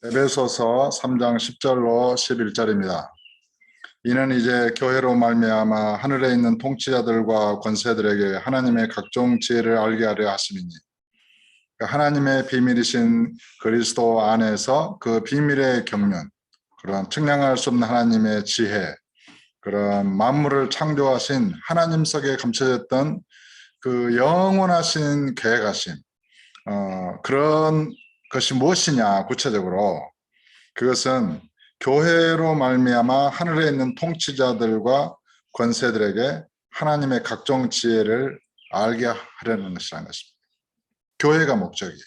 에베소서 3장 10절로 11절입니다. 이는 이제 교회로 말미암아 하늘에 있는 통치자들과 권세들에게 하나님의 각종 지혜를 알게 하려 하심이니, 하나님의 비밀이신 그리스도 안에서 그 비밀의 경륜, 그런 측량할 수 없는 하나님의 지혜, 그런 만물을 창조하신 하나님 속에 감춰졌던 그 영원하신 계획하심, 그런 것이 무엇이냐. 구체적으로 그것은 교회로 말미암아 하늘에 있는 통치자들과 권세들에게 하나님의 각종 지혜를 알게 하려는 것이라는 것입니다. 교회가 목적이에요.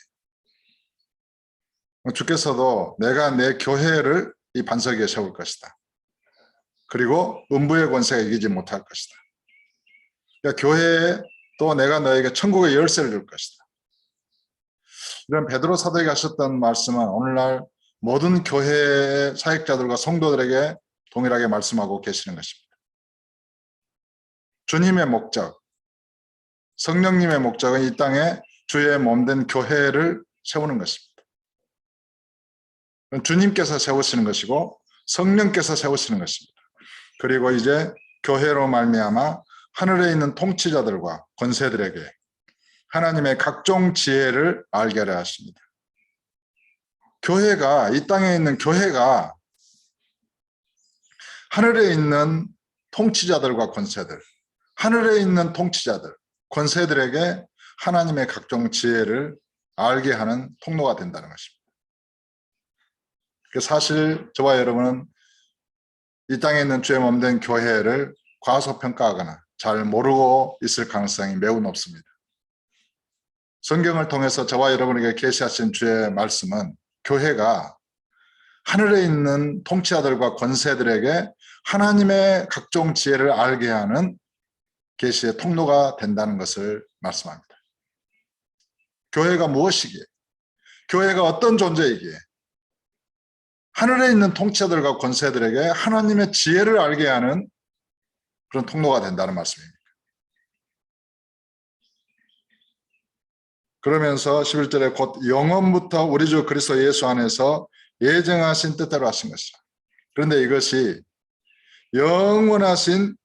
주께서도 내가 내 교회를 이 반석 위에 세울 것이다. 그리고 음부의 권세가 이기지 못할 것이다. 그러니까 교회에 또 내가 너에게 천국의 열쇠를 줄 것이다. 이런 베드로 사도에게 하셨던 말씀은 오늘날 모든 교회 사역자들과 성도들에게 동일하게 말씀하고 계시는 것입니다. 주님의 목적, 성령님의 목적은 이 땅에 주의 몸된 교회를 세우는 것입니다. 주님께서 세우시는 것이고 성령께서 세우시는 것입니다. 그리고 이제 교회로 말미암아 하늘에 있는 통치자들과 권세들에게 하나님의 각종 지혜를 알게 하려 하십니다. 교회가, 이 땅에 있는 교회가 하늘에 있는 통치자들과 권세들, 하늘에 있는 통치자들, 권세들에게 하나님의 각종 지혜를 알게 하는 통로가 된다는 것입니다. 사실 저와 여러분은 이 땅에 있는 주의 몸된 교회를 과소평가하거나 잘 모르고 있을 가능성이 매우 높습니다. 성경을 통해서 저와 여러분에게 계시하신 주의 말씀은 교회가 하늘에 있는 통치자들과 권세들에게 하나님의 각종 지혜를 알게 하는 계시의 통로가 된다는 것을 말씀합니다. 교회가 무엇이기에, 교회가 어떤 존재이기에 하늘에 있는 통치자들과 권세들에게 하나님의 지혜를 알게 하는 그런 통로가 된다는 말씀입니다. 그러면서 11절에 곧 영원부터 우리 주 그리스도 예수 안에서 예정하신 뜻대로 하신 것이라. 그런데 이것이 영원하신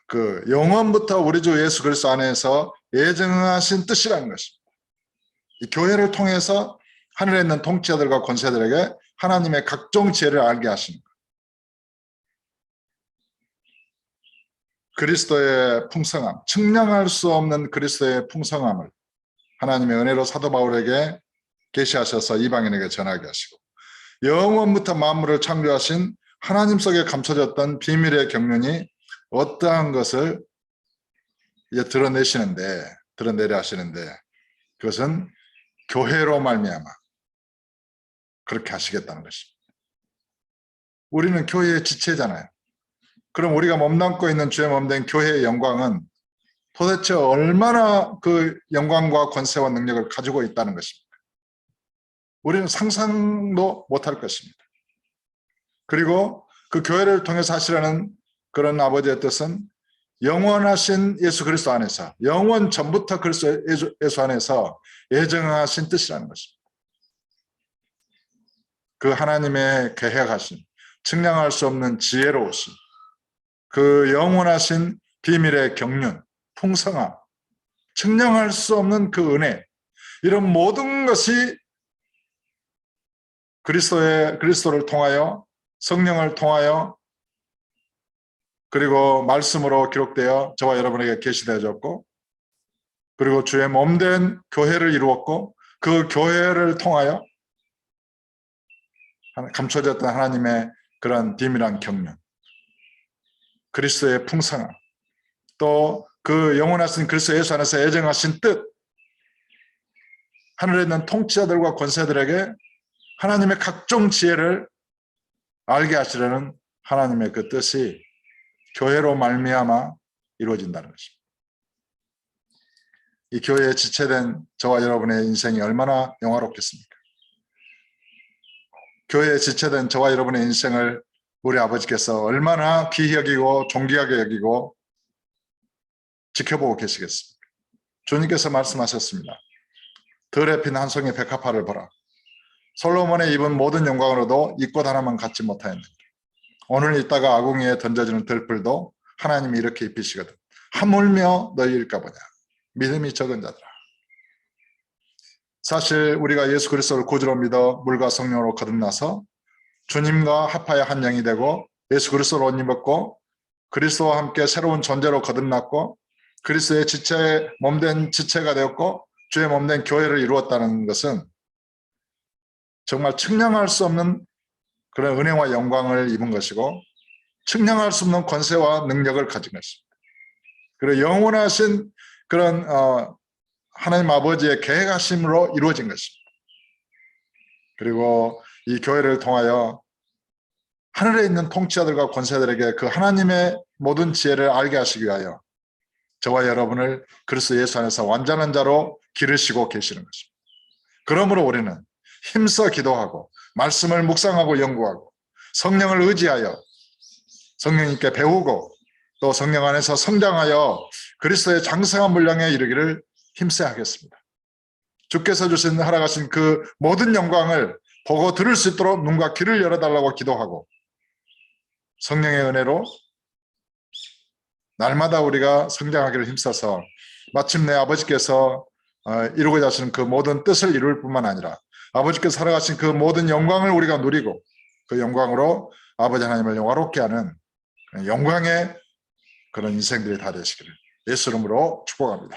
그 영원부터 우리 주 예수 그리스도 안에서 예정하신 뜻이라는 것입니다. 이 교회를 통해서 하늘에 있는 통치자들과 권세들에게 하나님의 각종 지혜를 알게 하시는 것. 그리스도의 풍성함, 측량할 수 없는 그리스도의 풍성함을 하나님의 은혜로 사도 바울에게 계시하셔서 이방인에게 전하게 하시고, 영원부터 만물을 창조하신 하나님 속에 감춰졌던 비밀의 경륜이 어떠한 것을 이제 드러내려 하시는데, 그것은 교회로 말미암아 그렇게 하시겠다는 것입니다. 우리는 교회의 지체잖아요. 그럼 우리가 몸담고 있는 주의 몸된 교회의 영광은 도대체 얼마나 그 영광과 권세와 능력을 가지고 있다는 것입니다. 우리는 상상도 못할 것입니다. 그리고 그 교회를 통해서 하시라는 그런 아버지의 뜻은 영원하신 예수 그리스도 안에서, 영원 전부터 그리스도 예수 안에서 예정하신 뜻이라는 것입니다. 그 하나님의 계획하신, 측량할 수 없는 지혜로우신, 그 영원하신 비밀의 경륜, 풍성함, 측량할 수 없는 그 은혜, 이런 모든 것이 그리스도를 통하여, 성령을 통하여, 그리고 말씀으로 기록되어 저와 여러분에게 계시되어졌고, 그리고 주의 몸된 교회를 이루었고, 그 교회를 통하여 감춰졌던 하나님의 그런 비밀한 경륜, 그리스도의 풍성함, 또 그 영원하신 그리스도 예수 안에서 예정하신 뜻, 하늘에 있는 통치자들과 권세들에게 하나님의 각종 지혜를 알게 하시려는 하나님의 그 뜻이 교회로 말미암아 이루어진다는 것입니다. 이 교회에 지체된 저와 여러분의 인생이 얼마나 영화롭겠습니까? 교회에 지체된 저와 여러분의 인생을 우리 아버지께서 얼마나 귀히 여기고 존귀하게 여기고 지켜보고 계시겠습니까? 주님께서 말씀하셨습니다. 들에 핀 한 송이 백합화를 보라. 솔로몬의 입은 모든 영광으로도 이 꽃 하나만 갖지 못하였는데 오늘 이따가 아궁이에 던져지는 들풀도 하나님이 이렇게 입히시거든. 하물며 너희일까 보냐. 믿음이 적은 자들아. 사실 우리가 예수 그리스도를 구주로 믿어 물과 성령으로 거듭나서 주님과 합하여 한 영이 되고 예수 그리스도로 옷 입었고 그리스도와 함께 새로운 존재로 거듭났고 그리스도의 지체 몸된 지체가 되었고 주의 몸된 교회를 이루었다는 것은 정말 측량할 수 없는 그런 은혜와 영광을 입은 것이고 측량할 수 없는 권세와 능력을 가진 것입니다. 그리고 영원하신 그런 하나님 아버지의 계획하심으로 이루어진 것입니다. 그리고 이 교회를 통하여 하늘에 있는 통치자들과 권세들에게 그 하나님의 모든 지혜를 알게 하시기 위하여 저와 여러분을 그리스도 예수 안에서 완전한 자로 기르시고 계시는 것입니다. 그러므로 우리는 힘써 기도하고 말씀을 묵상하고 연구하고 성령을 의지하여 성령님께 배우고 또 성령 안에서 성장하여 그리스도의 장성한 분량에 이르기를 힘써야 하겠습니다. 주께서 주신 허락하신 그 모든 영광을 보고 들을 수 있도록 눈과 귀를 열어달라고 기도하고 성령의 은혜로 날마다 우리가 성장하기를 힘써서 마침내 아버지께서 이루고자 하시는 그 모든 뜻을 이룰 뿐만 아니라 아버지께서 살아가신 그 모든 영광을 우리가 누리고 그 영광으로 아버지 하나님을 영화롭게 하는 영광의 그런 인생들이 다 되시기를 예수 이름으로 축복합니다.